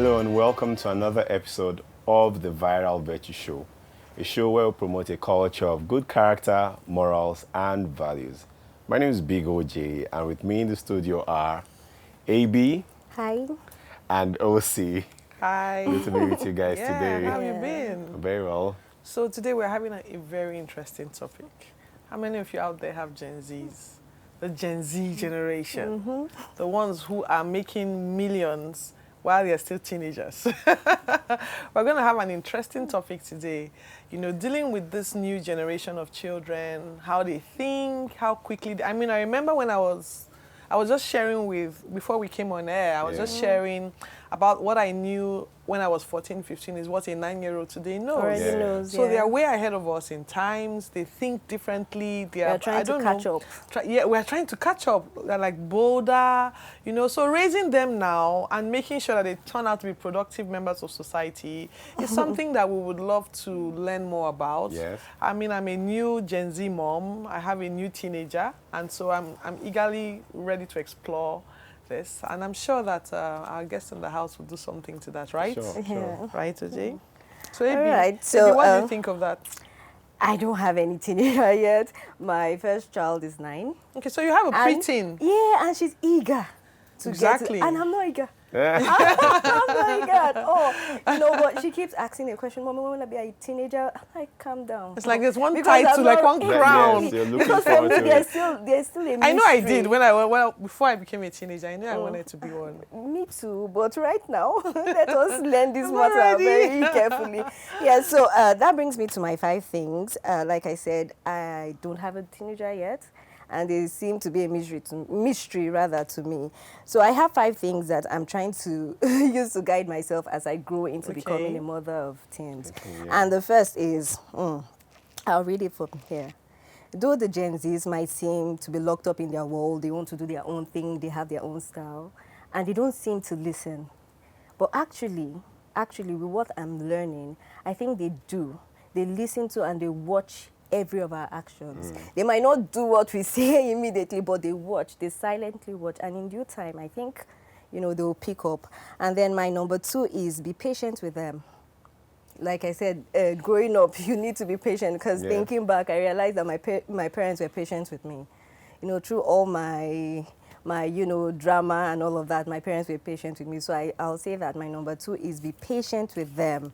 Hello and welcome to another episode of the Viral Virtue Show, a show where we promote a culture of good character, morals, and values. My name is Big OJ, and with me in the studio are AB. Hi. And OC. Hi. Good to be with you guys today. How have you been? Very well. So today we're having a very interesting topic. How many of you out there have Gen Zs? The Gen Z generation. The ones who are making millions while they're still teenagers. We're going to have an interesting topic today. You know, dealing with this new generation of children, how they think, how quickly... I remember when I was just sharing before we came on air, I was just sharing about what I knew when I was 14, 15 is what a 9-year-old today knows. Already knows, So they are way ahead of us in times. They think differently. They are trying to catch up. We're trying to catch up. They're like bolder, you know. So raising them now and making sure that they turn out to be productive members of society is something that we would love to learn more about. Yes. I'm a new Gen Z mom. I have a new teenager, and so I'm eagerly ready to explore this, and I'm sure that our guests in the house will do something to that, right? Sure. Yeah. Right, Ajay? So, Ebi, All right, so, what do you think of that? I don't have any teenager yet. My first child is 9. Okay, so you have a preteen. Yeah, and she's eager to Exactly. get it. And I'm not eager. I'm not eager at all. You know, but she keeps asking a question, Mommy, when will I be a teenager? I'm like, calm down. It's like there's one Because title, like one Exactly. crown. Yes, you're looking Because for forward me, to there's it. still a mystery. I know I did before I became a teenager. I knew I wanted to be one. Me too, but right now, let us learn this I'm matter already. very carefully. Yeah, so that brings me to my 5 things. Like I said, I don't have a teenager yet, and they seem to be a mystery to me. So I have 5 things that I'm trying to use to guide myself as I grow into becoming a mother of teens. And the first is, I'll read it from here. Though the Gen Zs might seem to be locked up in their world, they want to do their own thing, they have their own style, and they don't seem to listen. But actually, with what I'm learning, I think they do. They listen to and they watch every of our actions. They might not do what we say immediately, but they watch, they silently watch, and in due time, I think, you know, they'll pick up. And then my number 2 is be patient with them. Like I said, growing up, you need to be patient, because thinking back, I realized that my parents were patient with me. You know, through all my drama and all of that, my parents were patient with me. So I'll say that my number 2 is be patient with them.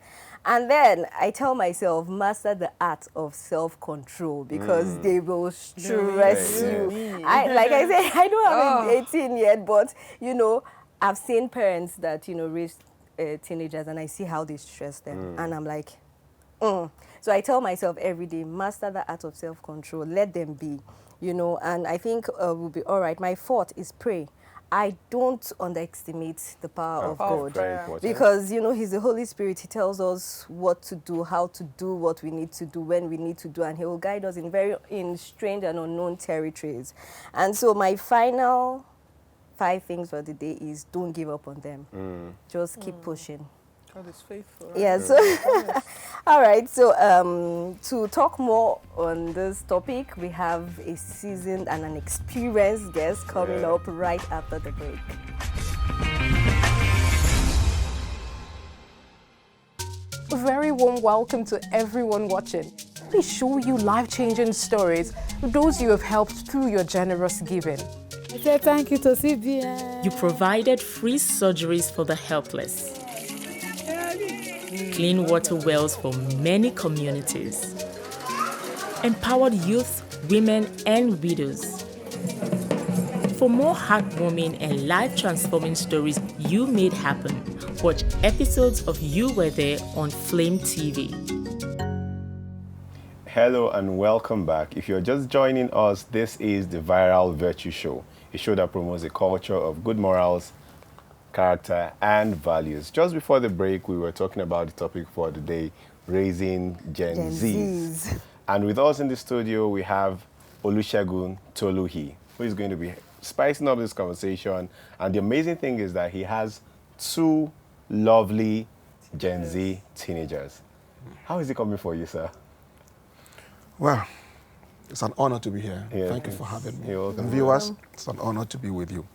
And then I tell myself, master the art of self-control, because they will stress you. Like I said, I don't have 18 yet, but, you know, I've seen parents that, you know, raise teenagers, and I see how they stress them. And I'm like, So I tell myself every day, master the art of self-control, let them be. You know, and I think we'll be all right. My 4th is pray. I don't underestimate the power of God, because, you know, He's the Holy Spirit. He tells us what to do, how to do what we need to do, when we need to do, and He will guide us in strange and unknown territories. And so my final 5 things for the day is don't give up on them. Just keep pushing. God is faithful. Right? Yeah, so all right, so to talk more on this topic, we have a seasoned and an experienced guest coming up right after the break. A very warm welcome to everyone watching. We show you life-changing stories, those you have helped through your generous giving. I say thank you to CBN. You provided free surgeries for the helpless, clean water wells for many communities, empowered youth, women, and widows. For more heartwarming and life-transforming stories you made happen, watch episodes of You Were There on Flame TV. Hello and welcome back. If you're just joining us, this is the Viral Virtue Show, a show that promotes a culture of good morals, character, and values. Just before the break, we were talking about the topic for the day, raising Gen Zs. And with us in the studio, we have Olusegun Toluhi, who is going to be spicing up this conversation. And the amazing thing is that he has 2 lovely Gen Z teenagers. How is it coming for you, sir? Well, it's an honor to be here. Yeah, Thank you for having me. You're welcome. And viewers, it's an honor to be with you.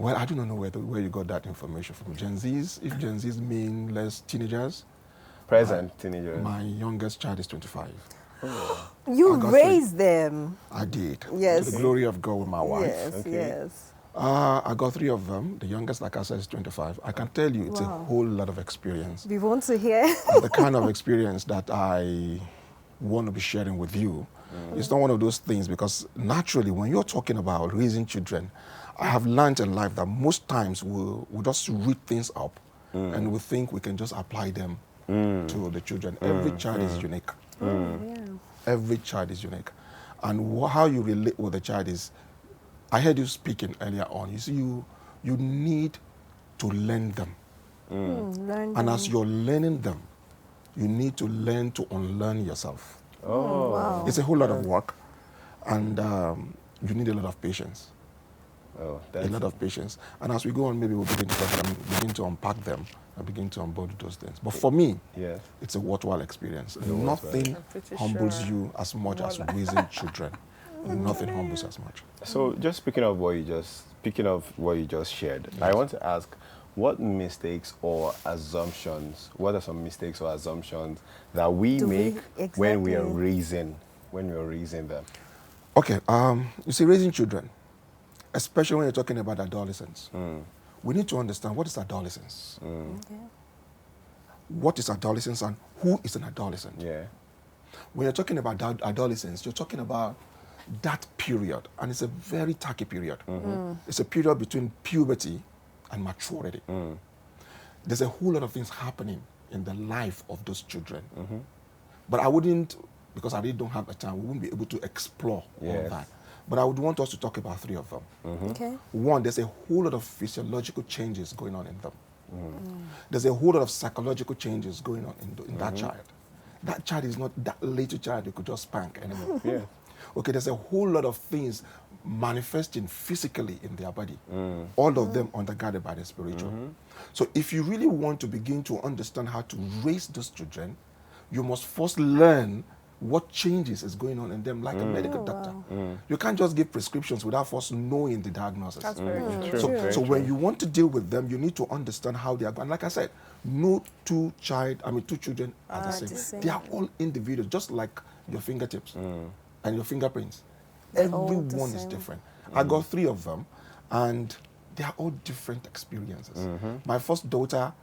Well, I do not know where you got that information from. Gen Zs, if Gen Zs mean less teenagers, Present teenagers. my youngest child is 25. You I got raised them. I did. Yes. To the glory of God with my wife. Yes, Okay. yes. I got 3 of them. The youngest, like I said, is 25. I can tell you it's a Wow. whole lot of experience. We want to hear. The kind of experience that I want to be sharing with you. It's not one of those things because naturally when you're talking about raising children, I have learned in life that most times we'll just read things up and we think we can just apply them to the children. Every child is unique. Yeah. Every child is unique. And how you relate with the child is, I heard you speaking earlier on. You see, you need to learn them. Learn And as them. you're learning them, you need to learn to unlearn yourself. Oh. Wow. It's a whole lot of work, and you need a lot of patience. Oh, A that's lot of patience. And as we go on, maybe we'll begin to talk and begin to unpack them and begin to embody those things. But for me, yes. it's a worthwhile experience. worthwhile. Nothing I'm pretty humbles sure you as much as more raising children. Nothing humbles as much. So just speaking of what you just shared, I want to ask, what mistakes or assumptions? What are some mistakes or assumptions that we Do we- make when we are exactly. raising them? Okay, you see, raising children, especially when you're talking about adolescents, we need to understand what is adolescence. Okay. What is adolescence and who is an adolescent? Yeah. When you're talking about adolescence, you're talking about that period, and it's a very tacky period. It's a period between puberty and maturity. There's a whole lot of things happening in the life of those children. But I wouldn't, because I really don't have the time, we wouldn't be able to explore all Yes. that. But I would want us to talk about 3 of them. Okay. One, there's a whole lot of physiological changes going on in them. There's a whole lot of psychological changes going on in that child. That child is not that little child you could just spank anymore. Yeah. Okay, there's a whole lot of things manifesting physically in their body. All of them undergirded by the spiritual. So if you really want to begin to understand how to raise those children, you must first learn what changes is going on in them like a medical doctor. You can't just give prescriptions without first knowing the diagnosis. That's very true. True. Very So when true. you want to deal with them, you need to understand how they are going. Like I said, no two children are the same. They are all individuals, just like your fingertips and your fingerprints. all the Everyone is same. different. I got 3 of them, and they are all different experiences. My first daughter,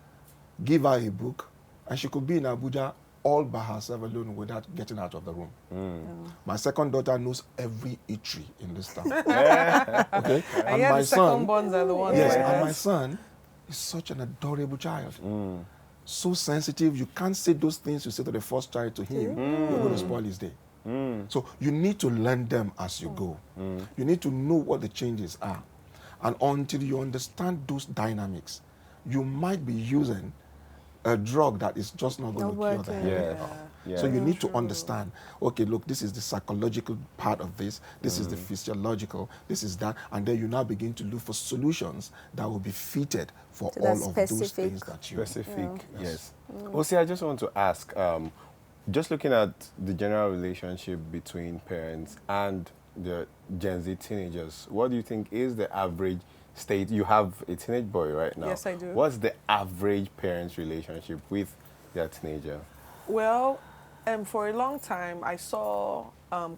give her a book, and she could be in Abuja all by herself alone without getting out of the room. My second daughter knows every eatery in this town. Okay? And yet the second borns are the ones Yes, like and my that. son is such an adorable child. So sensitive. You can't say those things you say to the first child to him. You're going to spoil his day. So you need to learn them as you go. You need to know what the changes are. And until you understand those dynamics, you might be using a drug that is just not going to cure the working. headache. Yeah. So you need to understand, okay, look, this is the psychological part of this is the physiological, this is that, and then you now begin to look for solutions that will be fitted for To all that of those specific- things that you... Specific, Yes. yes. Well, see, I just want to ask, just looking at the general relationship between parents and the Gen Z teenagers, what do you think is the average state? You have a teenage boy right now. Yes, I do. What's the average parent's relationship with their teenager? Well, for a long time, I saw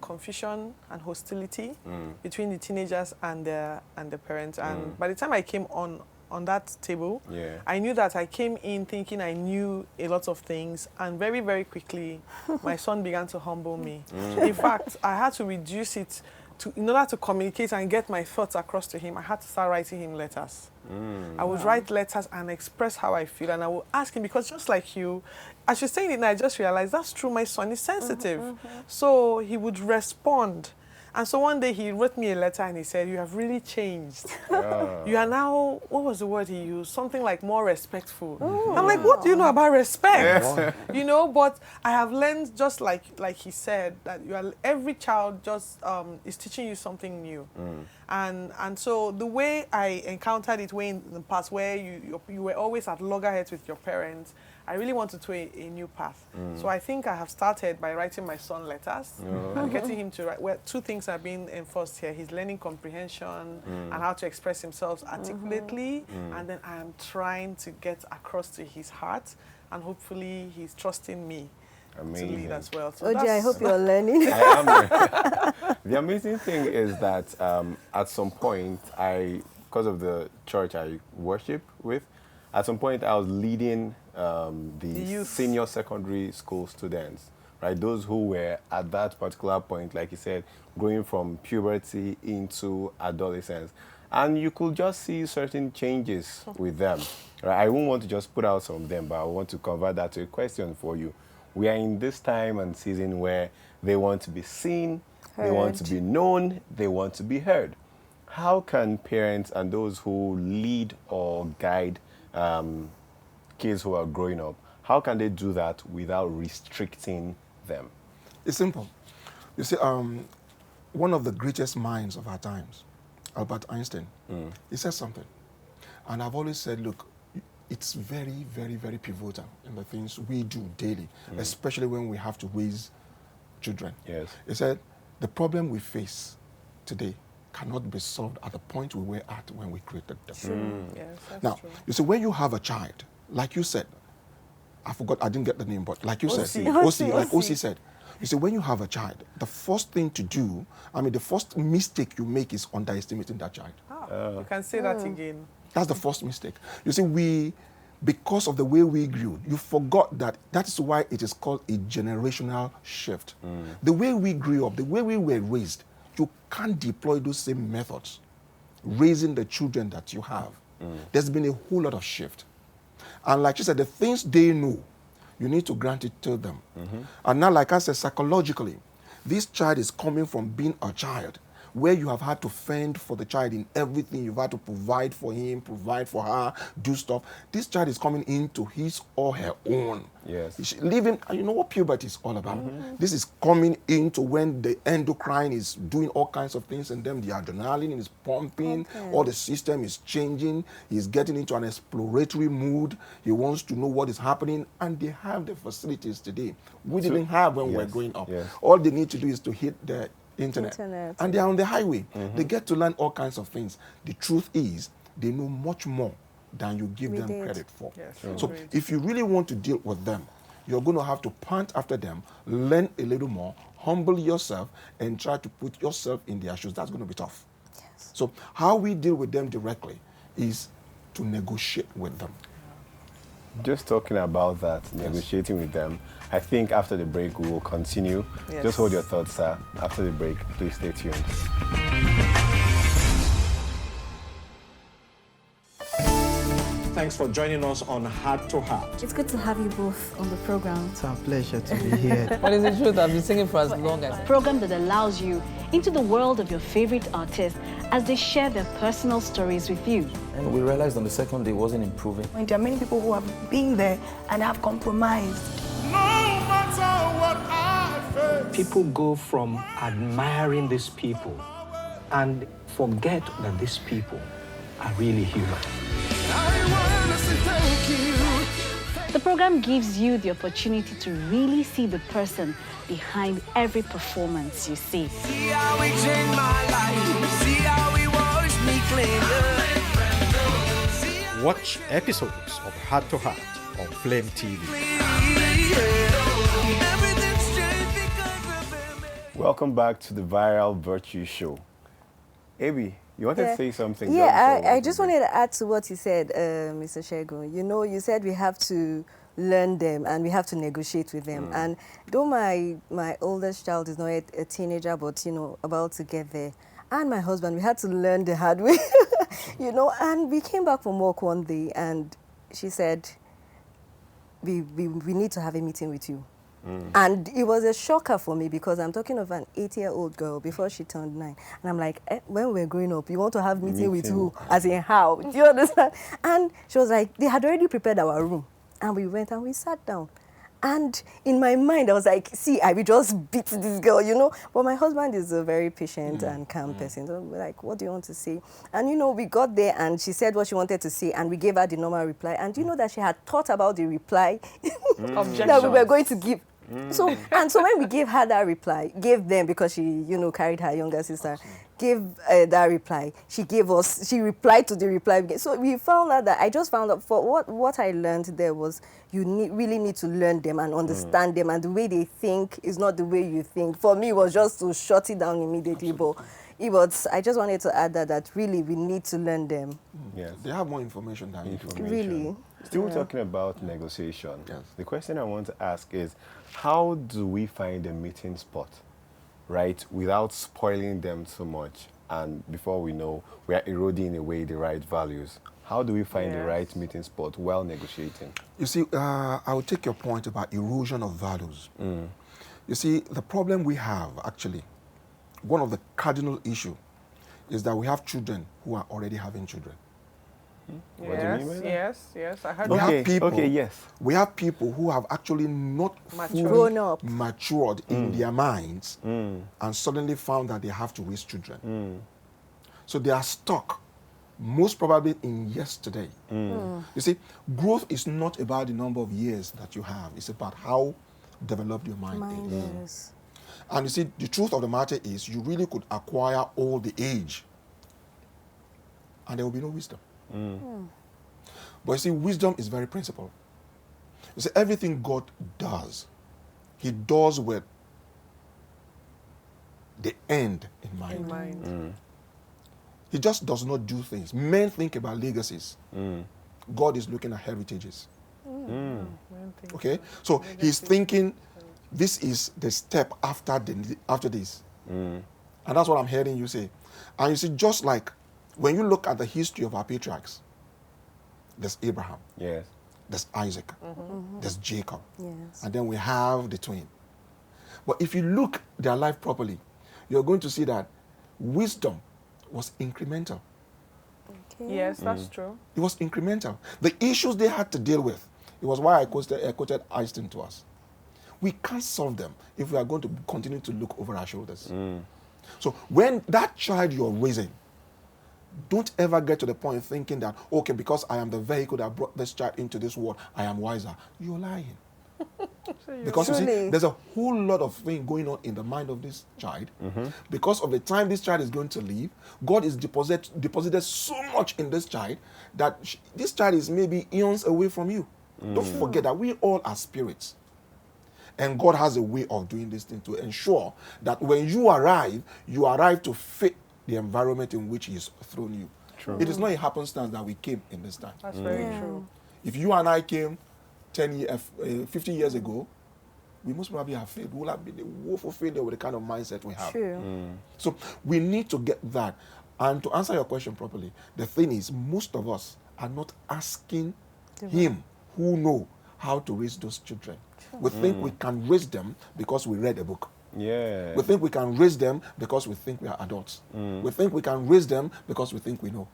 confusion and hostility between the teenagers and the parents. And by the time I came on that table, Yeah. I knew that I came in thinking I knew a lot of things, and very, very quickly, my son began to humble me. In fact, I had to reduce it in order to communicate and get my thoughts across to him. I had to start writing him letters. I would write letters and express how I feel, and I would ask him, because just like you, as you're saying it now, I just realized that's true, my son is sensitive. So he would respond. And so one day he wrote me a letter and he said, "You have really changed. You are now," what was the word he used? Something like more respectful. I'm like, what do you know about respect? You know, but I have learned, just like he said, that every child just is teaching you something new. And so the way I encountered it way in the past, where you were always at loggerheads with your parents, I really want to take a new path. So I think I have started by writing my son letters and getting him to write. Well, two things are being enforced here. He's learning comprehension and how to express himself articulately. And then I am trying to get across to his heart, and hopefully he's trusting me to lead as well. So Oji, I hope you're learning. I am. The amazing thing is that at some point, because of the church I worship with, at some point I was leading the youth. senior secondary school students, right? Those who were at that particular point, like you said, going from puberty into adolescence. And you could just see certain changes with them. Right? I won't want to just put out some of them, but I want to convert that to a question for you. We are in this time and season where they want to be seen, they want to be known, they want to be heard. How can parents and those who lead or guide kids who are growing up, how can they do that without restricting them? It's simple. You see, one of the greatest minds of our times, Albert Einstein, he said something. And I've always said, look, it's very, very, very pivotal in the things we do daily, especially when we have to raise children. Yes. He said, the problem we face today cannot be solved at the point we were at when we created them. Yes, that's Now, true. you see, when you have a child, like you said, I forgot, I didn't get the name, but like you said, Osi. like Osi said, you see, when you have a child, the first thing to do, the first mistake you make is underestimating that child. You can say that again. That's the first mistake. You see, because of the way we grew, you forgot that is why it is called a generational shift. The way we grew up, the way we were raised, you can't deploy those same methods raising the children that you have. There's been a whole lot of shift. And like you said, the things they know, you need to grant it to them. And now, like I said, psychologically, this child is coming from being a child where you have had to fend for the child in everything. You've had to provide for him, provide for her, do stuff. This child is coming into his or her own. Yes. Living, you know what puberty is all about. This is coming into when the endocrine is doing all kinds of things, and then the adrenaline is pumping, all the system is changing. He's getting into an exploratory mood. He wants to know what is happening, and they have the facilities today we didn't have when we were growing up. Yes. All they need to do is to hit the internet. And they are on the highway. They get to learn all kinds of things. The truth is, they know much more than you give them credit for. Yes, So agreed. if you really want to deal with them, you're going to have to pant after them, learn a little more, humble yourself, and try to put yourself in their shoes. That's going to be tough. Yes. So how we deal with them directly is to negotiate with them. Just talking about that, negotiating with them, I think after the break we will continue. Yes. Just hold your thoughts, sir. After the break, please stay tuned. Thanks for joining us on Heart to Heart. It's good to have you both on the program. It's our pleasure to be here. What is the truth? I've been singing for as long as. Program that allows you into the world of your favorite artists as they share their personal stories with you. And we realized on the second day it wasn't improving. And there are many people who have been there and have compromised. No matter what I face. People go from admiring these people and forget that these people are really human. The program gives you the opportunity to really see the person behind every performance you see. See how it changed my life. See how it washed me clean. Watch episodes of Heart to Heart on Flame TV. Welcome back to the Viral Virtue Show. Abby, you wanted to say something? Yeah, I just wanted to add to what you said, Mr. Shegun. You know, you said we have to learn them and we have to negotiate with them. And though my oldest child is not yet a teenager, but, you know, about to get there, and my husband, we had to learn the hard way, you know, and we came back from work one day and she said, we need to have a meeting with you. And it was a shocker for me because I'm talking of an 8-year-old girl before she turned 9. And I'm like, when we're growing up, you want to have meeting with who? As in how? Do you understand? And she was like, they had already prepared our room. And we went and we sat down. And in my mind, I was like, see, I will just beat this girl, you know. But my husband is a very patient and calm person. So we're like, what do you want to say? And, you know, we got there and she said what she wanted to say and we gave her the normal reply. And you know that she had thought about the reply that we were going to give. So when we gave her that reply, gave them, because she, you know, carried her younger sister, gave that reply, she replied to the reply again. So we found out that, I just found out, for what I learned there was, you really need to learn them and understand them, and the way they think is not the way you think. For me, it was just to shut it down immediately, but I just wanted to add that really we need to learn them. Yes. They have more information than you do. Really. Still talking about negotiation. Yes. The question I want to ask is, how do we find a meeting spot, right, without spoiling them so much? And before we know, we are eroding away the right values. How do we find the right meeting spot while negotiating? You see, I will take your point about erosion of values. You see, the problem we have, actually, one of the cardinal issues is that we have children who are already having children. What do you mean by that? Yes, I heard we that. Have people, yes. We have people who have actually not grown up, matured in their minds, and suddenly found that they have to raise children. So they are stuck, most probably in yesterday. You see, growth is not about the number of years that you have. It's about how developed your mind is. And you see, the truth of the matter is, you really could acquire all the age, and there will be no wisdom. But you see, wisdom is very principled. You see, everything God does, He does with the end in mind. He just does not do things. Men think about legacies. God is looking at heritages. Okay? So He's thinking, this is the step after this. And that's what I'm hearing you say. And you see, just like when you look at the history of our patriarchs, there's Abraham, yes, there's Isaac, there's Jacob, yes, and then we have the twin. But if you look their life properly, you're going to see that wisdom was incremental. Okay. Yes, that's true. It was incremental. The issues they had to deal with, it was why I quoted Einstein to us. We can't solve them if we are going to continue to look over our shoulders. So when that child you're raising, don't ever get to the point thinking that, okay, because I am the vehicle that brought this child into this world, I am wiser. You're lying. Because you see, there's a whole lot of things going on in the mind of this child. Because of the time this child is going to live, God is deposited so much in this child that this child is maybe eons away from you. Don't forget that we all are spirits. And God has a way of doing this thing to ensure that when you arrive to fit the environment in which He has thrown you. True. It is not a happenstance that we came in this time. That's very true. If you and I came 50 years ago, we most probably have failed. We will have been a woeful failure with the kind of mindset we have. True. So we need to get that. And to answer your question properly, the thing is, most of us are not asking Him who know how to raise those children. We think we can raise them because we read a book. Yeah. We think we can raise them because we think we are adults. We think we can raise them because we think we know.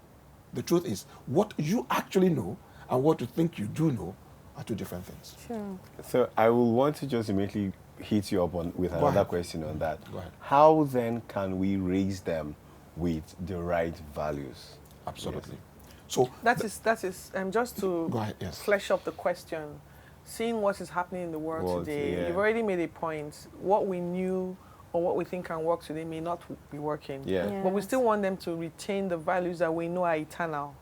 The truth is, what you actually know and what you think you do know are two different things. Sure. So I will want to just immediately hit you up with another question on that. Go ahead. How then can we raise them with the right values? Absolutely. Yes. So that is just to go ahead, yes. flesh up the question. Seeing what is happening in the world today, you've already made a point. What we knew or what we think can work today may not be working. But we still want them to retain the values that we know are eternal.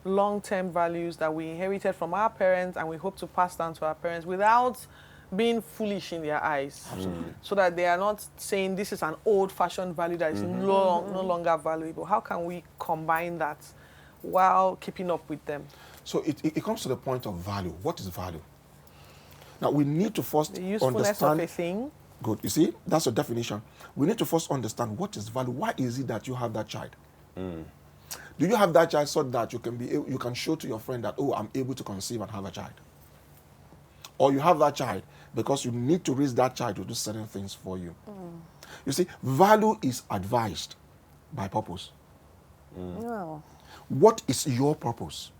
Long-term values that we inherited from our parents and we hope to pass down to our parents without being foolish in their eyes. So that they are not saying this is an old-fashioned value that is no longer valuable. How can we combine that while keeping up with them? So it comes to the point of value. What is value? Now, we need to first the usefulness understand of a thing. Good. You see, that's a definition. We need to first understand what is value. Why is it that you have that child? Do you have that child so that you can show to your friend that, oh, I'm able to conceive and have a child? Or you have that child because you need to raise that child to do certain things for you. You see, value is advised by purpose. Wow. What is your purpose?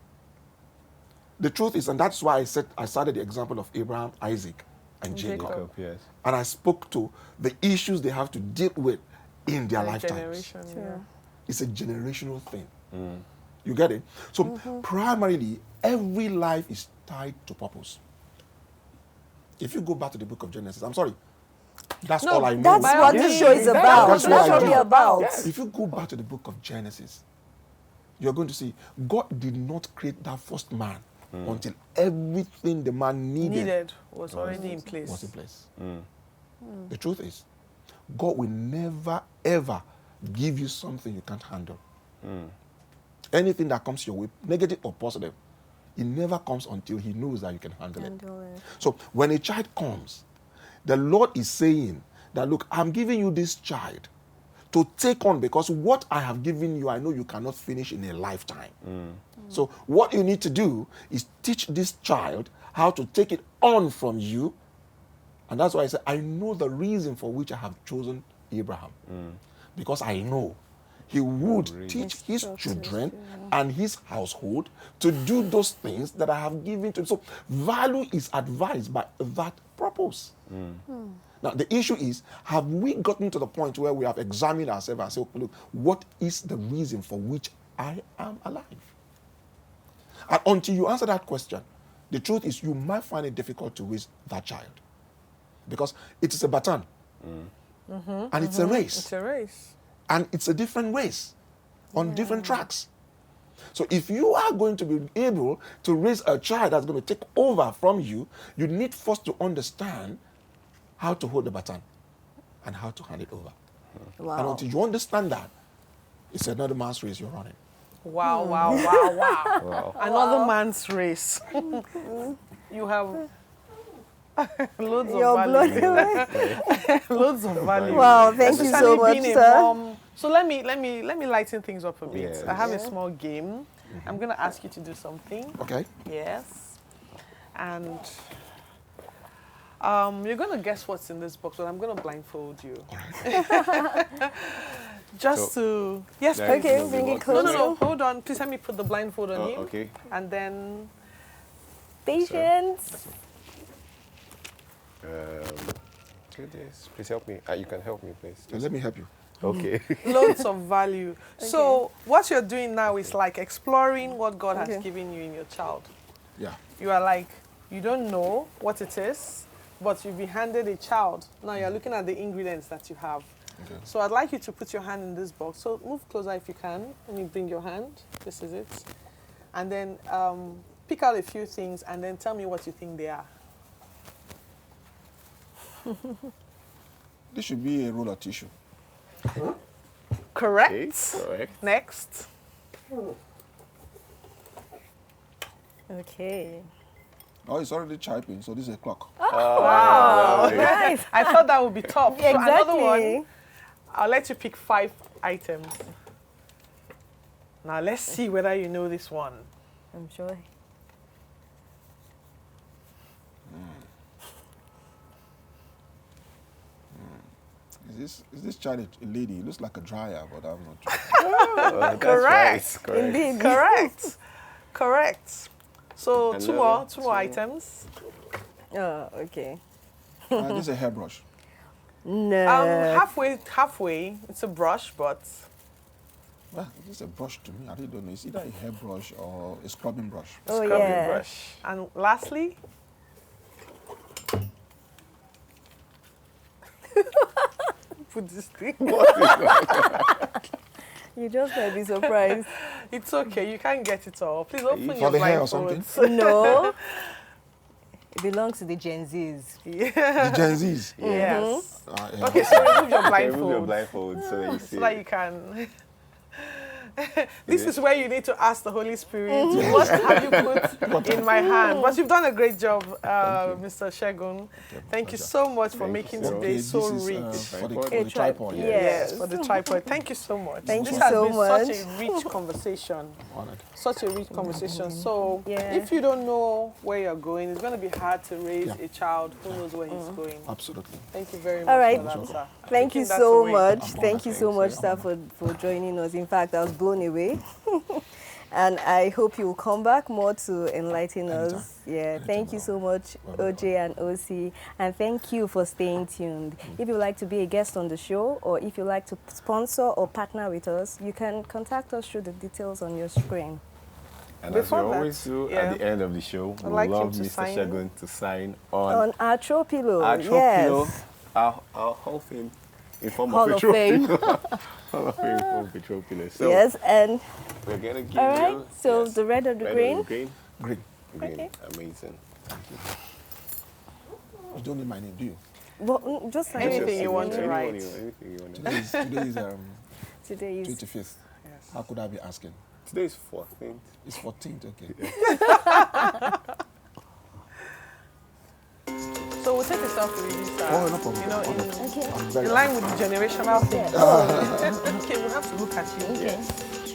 The truth is, and that's why I started the example of Abraham, Isaac, and Jacob. Yes. And I spoke to the issues they have to deal with in their lifetimes. Generation, yeah. It's a generational thing. You get it? So primarily, every life is tied to purpose. If you go back to the book of Genesis, I'm sorry, that's all I know. That's what the show is about. That's what we're about. Yeah. If you go back to the book of Genesis, you're going to see God did not create that first man until everything the man needed was already in place. Was in place. The truth is, God will never ever give you something you can't handle. Anything that comes your way, negative or positive, it never comes until he knows that you can handle it. So when a child comes, the Lord is saying that, look, I'm giving you this child to take on, because what I have given you, I know you cannot finish in a lifetime. So what you need to do is teach this child how to take it on from you. And that's why I say, I know the reason for which I have chosen Abraham. Because I know he would teach his children and his household to do those things that I have given to him. So value is advised by that purpose. Now, the issue is, have we gotten to the point where we have examined ourselves and said, look, what is the reason for which I am alive? And until you answer that question, the truth is you might find it difficult to raise that child. Because it is a baton. And it's a race. It's a race. And it's a different race on different tracks. So if you are going to be able to raise a child that's going to take over from you, you need first to understand how to hold the baton and how to hand it over. Wow. And until you understand that, it's another man's race you're running. Wow, wow, wow, wow. Another man's race. You have loads of value. Loads of value. Wow, thank you so much, sir. So let me lighten things up a bit. Yes. I have a small game. I'm going to ask you to do something. Okay. Yes. And you're going to guess what's in this box, but I'm going to blindfold you. Just to... Yes, please. Okay, bring it closer. No, hold on. Please let me put the blindfold on you. Okay. And then... Patience. Do this. Please help me. You can help me, please. Let me help you. Okay. Loads of value. Okay. So what you're doing now is like exploring what God has given you in your child. Yeah. You are like, you don't know what it is, but you've been handed a child. Now you're looking at the ingredients that you have. Okay. So I'd like you to put your hand in this box. So move closer if you can. Let me bring your hand. This is it. And then pick out a few things and then tell me what you think they are. This should be a roll of tissue. Correct. Okay, correct. Next. Okay. Oh, it's already chiping, so this is a clock. Oh, wow. Nice. I thought that would be tough. Yeah, exactly. So another one, I'll let you pick 5 items. Now let's see whether you know this one. I'm sure. Is this child a lady? It looks like a dryer, but I'm not sure. Correct. Right. Correct. Indeed. Correct. Correct. So And two more items. Oh, okay. This is a hairbrush. No. Halfway. It's a brush, but Well, this is a brush to me. I really don't know. It's either a hairbrush or a scrubbing brush. Oh, scrubbing yeah. brush. And lastly, put this thing. You just might be surprised. It's okay. You can't get it all. Please open For your the hair or blindfolds. No. It belongs to the Gen Zs. Yeah. The Gen Zs. Yes. Yeah. Okay, so remove your Okay, remove your blindfold. blindfold so that you see. So that you can. This is where you need to ask the Holy Spirit, what have you put in my hand? But you've done a great job, Mr. Shegun. Thank you so much for making today so rich. For the tripod. Yes, for the tripod. Thank you so much. Thank you This has so been much. such a rich conversation. Honored. Such a rich conversation. So Yeah. if you don't know where you're going, it's going to be hard to raise a child who knows where he's going. Absolutely. Thank you very much All right. for that, sir. Thank you Taking that so away. much. Thank you so much, sir, for joining us. In fact, I was blown away. And I hope you will come back more to enlighten Anytime. us. Yeah, thank you so much, OJ and OC. And thank you for staying tuned. If you would like to be a guest on the show, or if you like to sponsor or partner with us, you can contact us through the details on your screen. And Before as we that, always do yeah. at the end of the show, we like love him to Mr. sign Shagun to sign on our throw pillow. our throw Yes. pillow, our Hall of Fame in form Hall of a of throw Fame. pillow. Hall of Fame in form of a throw pillow. So Yes, and we're gonna give all right. you So the red or the red green? or the green? Green. Green. Okay. Amazing. You don't need my name, do you? Well, just sign Anything it. you want to write. Anything you want to Today is Today is 25th. Yes. How could I be asking? Today is 14th. It's 14th, okay. So we'll take a selfie with you, sir. Oh, no problem. You know, Okay. in, I'm very in line with the generational thing. Oh. Okay, we'll have to look at you. Okay. Yes.